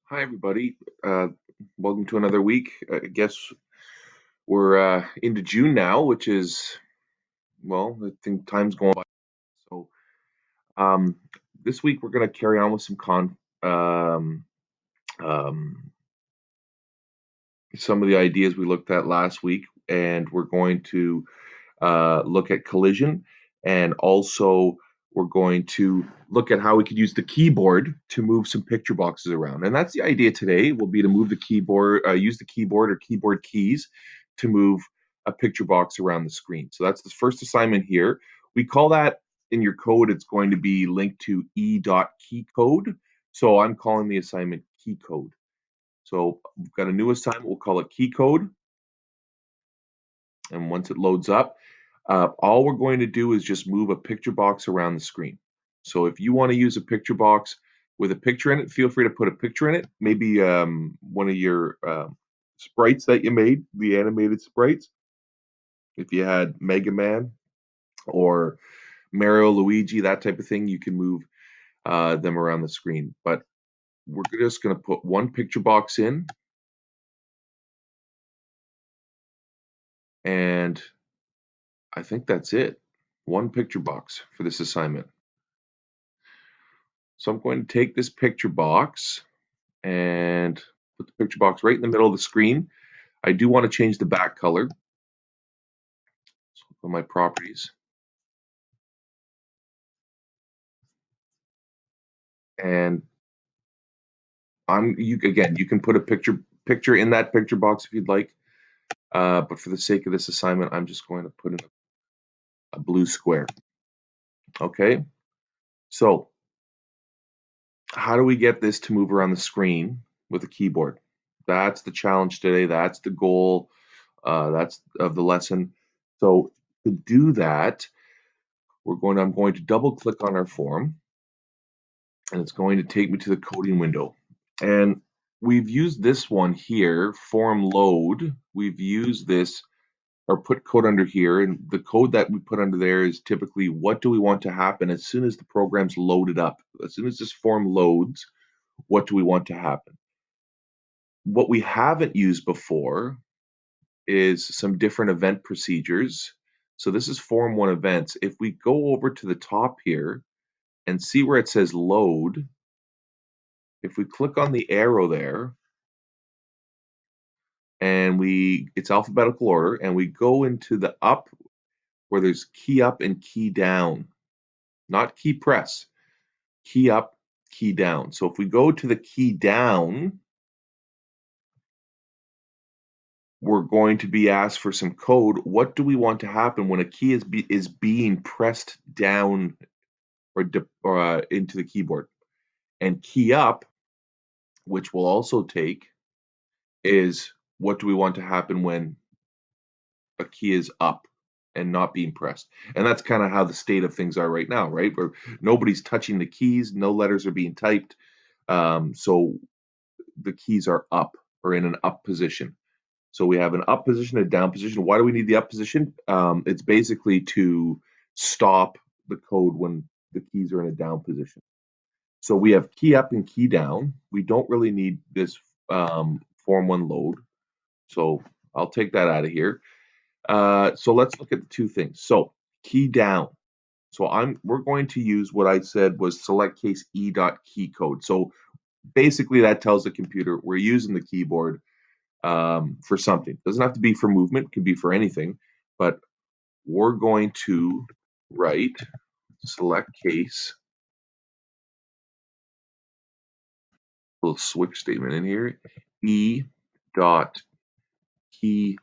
Hi, everybody. Uh, Welcome to another week. I guess we're into June now, which is, well, I think time's going by. So, um, this week we're going to carry on with um, some of the ideas we looked at last week, and we're going to look at collision, and also we're going to look at how we could use the keyboard to move some picture boxes around. And that's the idea today, will be to move the keyboard, use the keyboard or keyboard keys to move a picture box around the screen. So that's the first assignment here. We call that in your code, it's going to be linked to e.keycode. So I'm calling the assignment keycode. So we've got a new assignment, we'll call it keycode. And once it loads up, all we're going to do is just move a picture box around the screen. So if you want to use a picture box with a picture in it, feel free to put a picture in it. Maybe one of your sprites that you made, the animated sprites. If you had Mega Man or Mario, Luigi, that type of thing, you can move them around the screen. But we're just going to put one picture box in, and I think that's it. One picture box for this assignment. So I'm going to take this picture box and put the picture box right in the middle of the screen. I do want to change the back color. So for my properties, and you can put a picture in that picture box if you'd like. But for the sake of this assignment, I'm just going to put in a blue square. Okay. So how do we get this to move around the screen with a keyboard? That's the challenge today. That's the goal. That's of the lesson. So to do that, I'm going to double click on our form, and it's going to take me to the coding window. And we've used this one here, form load. We've used this or put code under here. And the code that we put under there is typically what do we want to happen as soon as the program's loaded up? As soon as this form loads, what do we want to happen? What we haven't used before is some different event procedures. So this is form one events. If we go over to the top here and see where it says load, if we click on the arrow there, and it's alphabetical order, and we go into the up where there's key up and key down, not key press, key up, key down. So if we go to the key down, we're going to be asked for some code. What do we want to happen when a key is being pressed down or into the keyboard? And key up, which we'll also take, is what do we want to happen when a key is up and not being pressed. And that's kind of how the state of things are right now, right? Where nobody's touching the keys, no letters are being typed. So the keys are up or in an up position. So we have an up position, a down position. Why do we need the up position? It's basically to stop the code when the keys are in a down position. So we have key up and key down. We don't really need this form one load. So I'll take that out of here. So let's look at the two things. So key down. So we're going to use what I said was select case e dot key code. So basically that tells the computer we're using the keyboard for something. Doesn't have to be for movement, could be for anything, but we're going to write select case, little switch statement in here, e dot key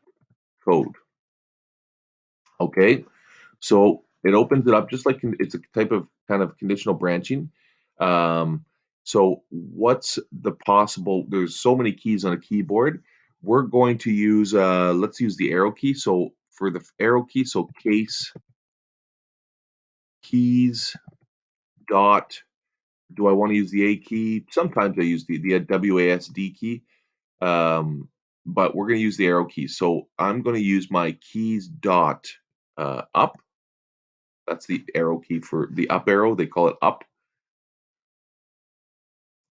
code. Okay. So it opens it up just like it's a type of kind of conditional branching. Um, so what's the possible? There's so many keys on a keyboard. We're going to use, let's use the arrow key. So for the arrow key, so case keys dot, do I want to use the A key? Sometimes I use the WASD key, but we're going to use the arrow key. So I'm going to use my keys dot up. That's the arrow key for the up arrow. They call it up.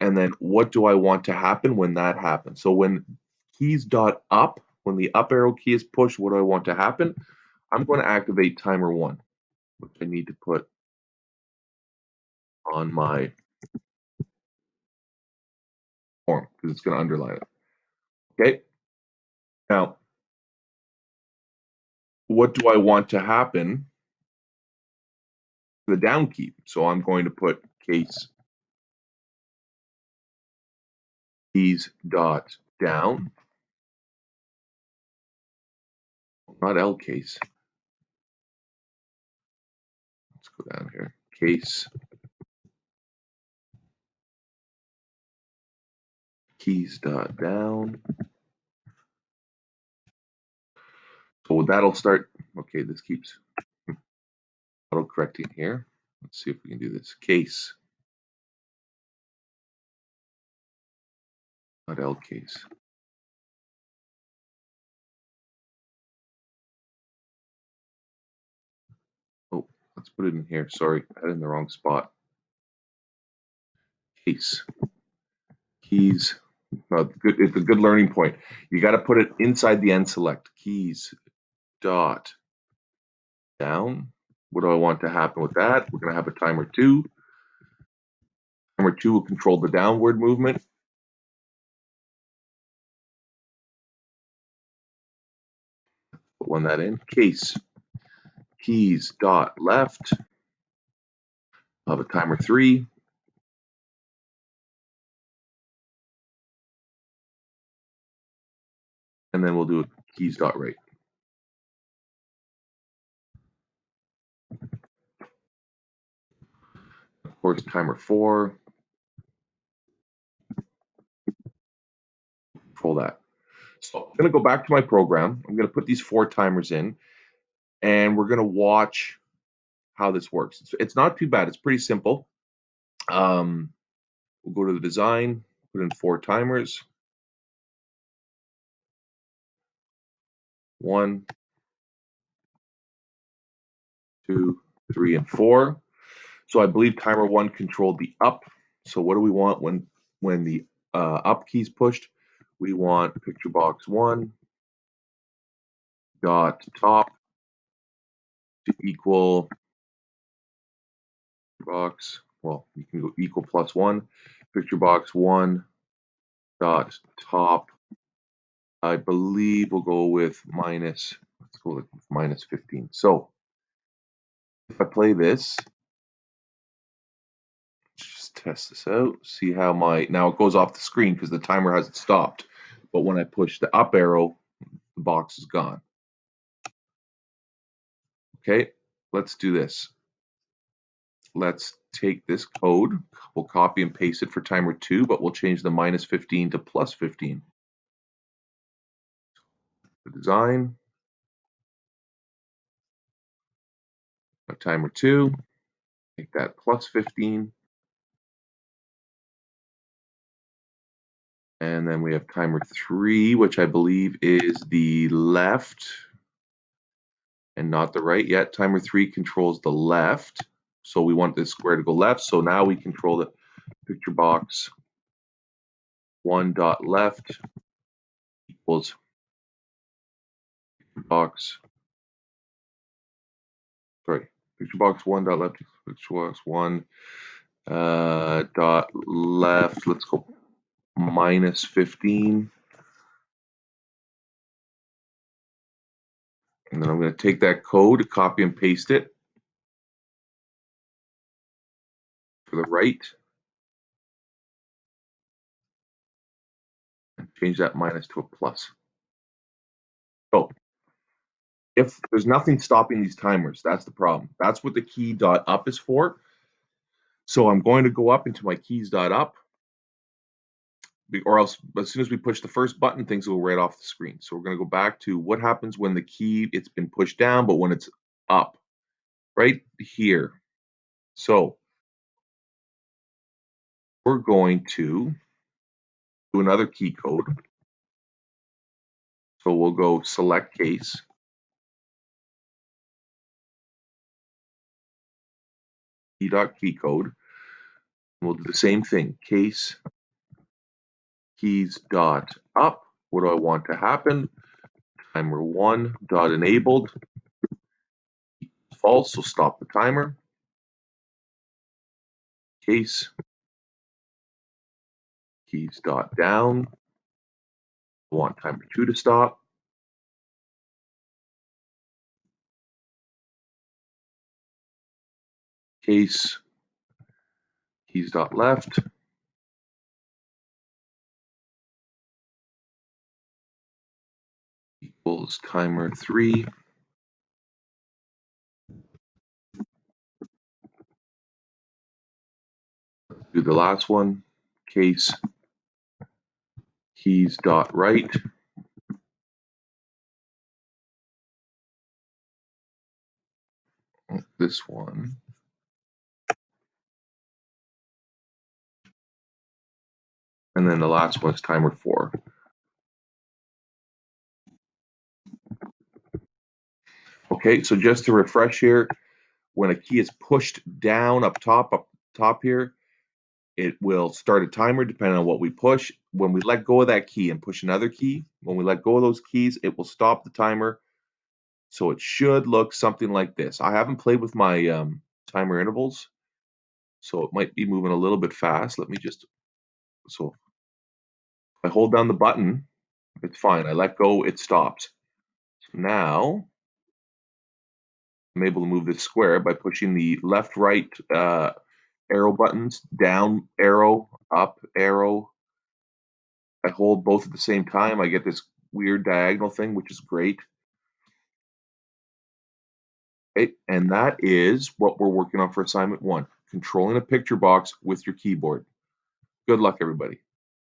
and then what do I want to happen when that happens? So when keys dot up, when the up arrow key is pushed, what do I want to happen? I'm going to activate timer 1, which I need to put on my form because it's going to underline it. Okay. Now, what do I want to happen to the down key? So I'm going to put case keys dot down, not L case. Let's go down here. Case keys dot down. So that'll start. Okay, this keeps auto correcting here. Let's see if we can do this. Case, not L case. Oh, let's put it in here. Sorry, I had it in the wrong spot. Case keys. Good. It's a good learning point. You got to put it inside the end select. Keys dot down. What do I want to happen with that? We're going to have a timer 2. Timer 2 will control the downward movement. Put one that in. Case keys dot left. I'll have a timer 3. And then we'll do a keys dot right. Of course, timer 4. Control that. So I'm going to go back to my program. I'm going to put these 4 timers in, and we're going to watch how this works. It's not too bad. It's pretty simple. We'll go to the design, put in 4 timers. 1, 2, 3, and 4. So I believe timer 1 controlled the up. So what do we want when the up key is pushed? We want picture box 1 dot top to equal box. Well, you can go equal plus 1. Picture box 1 dot top. I believe we'll go with minus. Let's go with minus 15. So if I play this, just test this out, see how now it goes off the screen because the timer hasn't stopped. But when I push the up arrow, the box is gone. Okay, let's do this. Let's take this code. We'll copy and paste it for timer 2, but we'll change the minus 15 to plus 15. The design. Timer 2. Make that plus 15. And then we have timer 3, which I believe is the left and not the right yet. Timer 3 controls the left. So we want this square to go left. So now we control the picture box 1 dot left equals box. Sorry, picture box 1 dot left equals picture box 1 dot left. Let's go minus 15. And then I'm going to take that code, copy and paste it for the right, and change that minus to a plus. So if there's nothing stopping these timers, that's the problem. That's what the key dot up is for. So I'm going to go up into my keys dot up, or else as soon as we push the first button, things will go right off the screen. So we're going to go back to what happens when the key, it's been pushed down, but when it's up, right here. So we're going to do another key code. So we'll go select case, key dot key code. We'll do the same thing. Case keys dot up. What do I want to happen? Timer 1 dot enabled. False, so stop the timer. Case keys dot down. I want timer 2 to stop. Case keys dot left. Equals timer 3. Do the last one. Case keys dot right. This one. And then the last one is timer 4. Okay, so just to refresh here, when a key is pushed down up top here, it will start a timer depending on what we push. When we let go of that key and push another key, when we let go of those keys, it will stop the timer. So it should look something like this. I haven't played with my timer intervals, so it might be moving a little bit fast. Let me just, so if I hold down the button, it's fine. I let go, it stops. So now I'm able to move this square by pushing the left, right arrow buttons, down arrow, up arrow. I hold both at the same time. I get this weird diagonal thing, which is great. Okay, and that is what we're working on for assignment 1, controlling a picture box with your keyboard. Good luck, everybody.